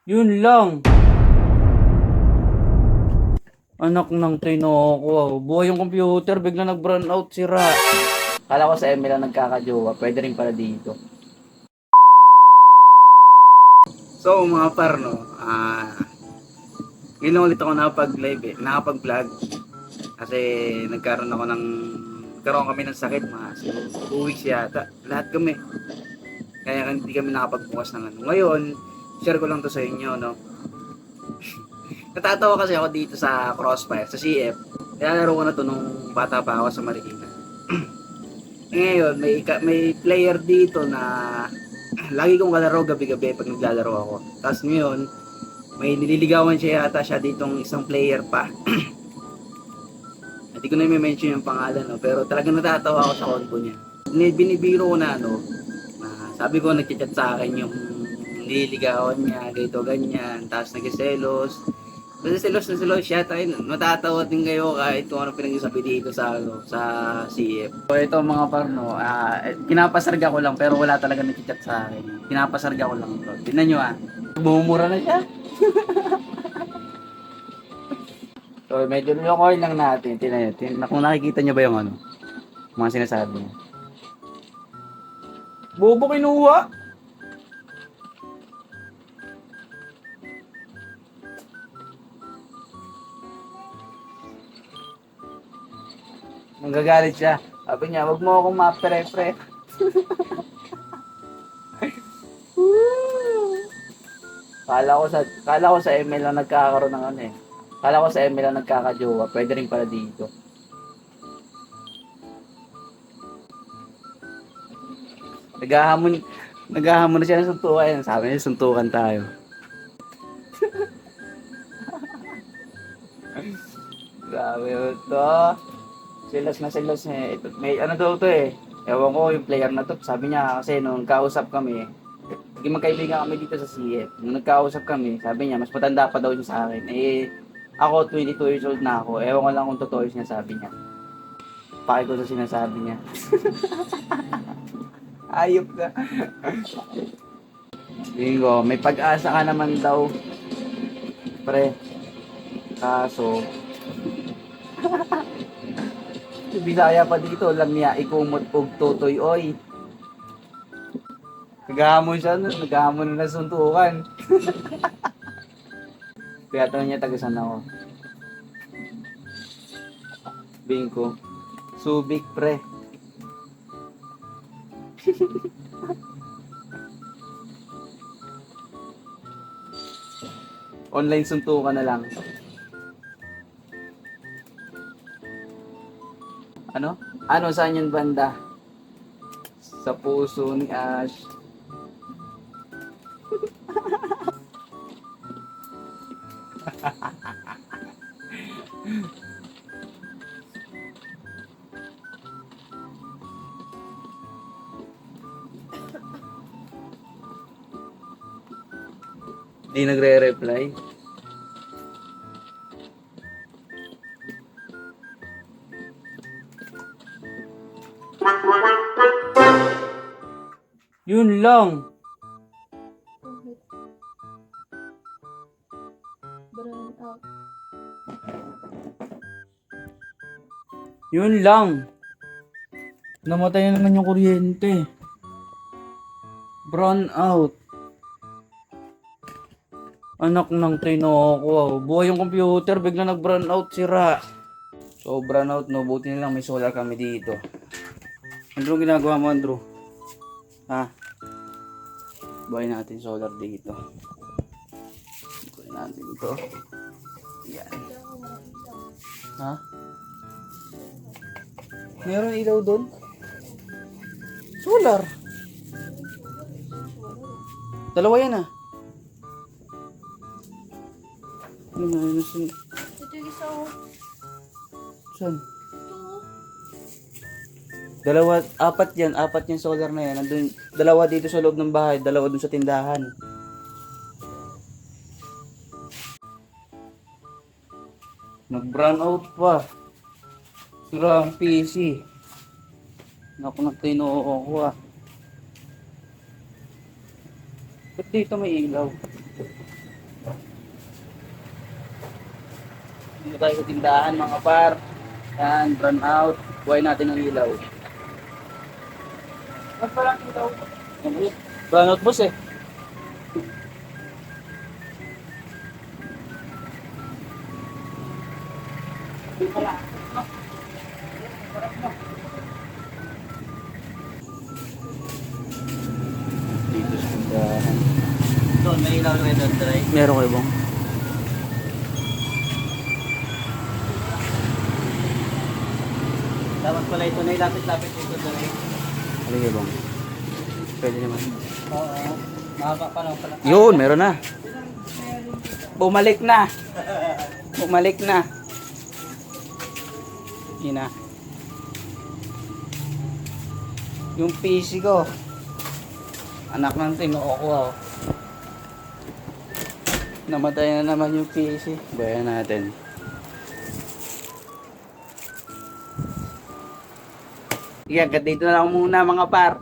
Yun lang. Anak ng tinoko. Buhay yung computer, bigla nag-brown out, sira. Kala ko sa ML lang nagkakajowa, pwede rin pala dito. So mga par, no, ngayon lang ulit ako nakapag-live nakapag-vlog. Kasi nagkaroon kami ng sakit mga 2 weeks yata. Lahat kami. Kaya hindi kami nakapagbukas ng ano. Ngayon, share ko lang to sa inyo, no. Natatawa kasi ako dito sa Crossfire, sa CF. Nilalaro ko na to nung bata pa ako sa Marikina. Ngayon, may player dito na lagi kong kalaro gabi-gabi pag naglalaro ako. Tapos ngayon, may nililigawan siya ditong isang player pa. Hindi ko na i-mention yung pangalan, no? Pero talagang natatawa ako sa konto niya. Binibiro ko na, no, na sabi ko nagchat sa akin yung nililigawan niya, ganito, ganyan, tapos nagsiselos. Kasi selos na selos siya, tayo, matatawa din kayo kahit kung ano pinag-isabi dito sa CF. So ito mga parno, pinapasarga ko lang pero wala talaga nagchat sa akin. Pinapasarga ko lang ito. Tingnan nyo bumumura na siya. So medyo lokoy lang natin. Tingnan nyo, kung nakikita nyo ba yung ano, mga sinasabi niya. Bobo kinuha! Nagagalit siya. Sabi niya, wag mo akong mapre-pre. Kala ko sa ML lang nagkakaroon ng ano eh. Kala ko sa ML lang nagkakajowa, pwede rin pala dito. Naghahamon, naghahamon na siya ng suntukan. Sabi niya, suntukan tayo. Grabe ito. Silos na silos eh. Ito, may ano daw to eh. Ewan ko yung player na to. Sabi niya kasi nung kausap kami, naging magkaibigan kami dito sa CF. Nung nagkausap kami, sabi niya mas matanda pa daw siya sa akin. Eh, ako 22 years old na ako. Ewan ko lang kung totoo yung sinasabi niya. Paki ko sa sinasabi niya. Ayop ka. Bingo, may pag-asa ka naman daw. Pre. Kaso, Bisaya pa dito, lamya ikumot og totoy oy. Naghahamon siya, naghahamon na suntukan. Kaya tanong niya tagasan ako. Bingko. Subic pre. Online suntukan na lang. Ano? Ano saan yung banda? Sa puso ni Ash. Di nagre-reply. Yun lang. Brown out. Yun lang. Namatay na naman yung kuryente. Brown out. Anak ng tinoko. Buhay yung computer, bigla nag-brown out, sira. So, brown out no, buti na lang may solar kami dito. Andrew, ginagawa mo, Andrew? Ha? Buhay natin solar dito. Buhay natin ito. Yan. Ha? Meron ilaw doon? Solar. Dalawa yan ah. Ano na yun? Ito yung isa oh. Saan? Ito oh. Dalawa, apat yan solar na yan. Nandun, dalawa dito sa loob ng bahay, dalawa dun sa tindahan. Nag-brown out pa. Sira ang PC. Naku, nagtinoo ko ah. Ba't dito may ilaw? Dito tayo sa tindahan mga par. Yan, brown out. Buhay natin ang ilaw. Mas parang ilaw. Brown out boss eh. Dito sa tindahan. Doon, may ilaw rin doon, Dre. Meron kayo bang? Dapat pala ito na ilapit-lapit dito, Dre. Ano kayo bang? Pwede naman. Oo. Mahaba pa lang pala. Yun, meron na. Bumalik na. Bumalik na. Yun na. Yung PC ko. Anak ng tinoo ko. Oh. Namatay na naman yung PC. Bayan natin. Yan, dito na lang muna mga par.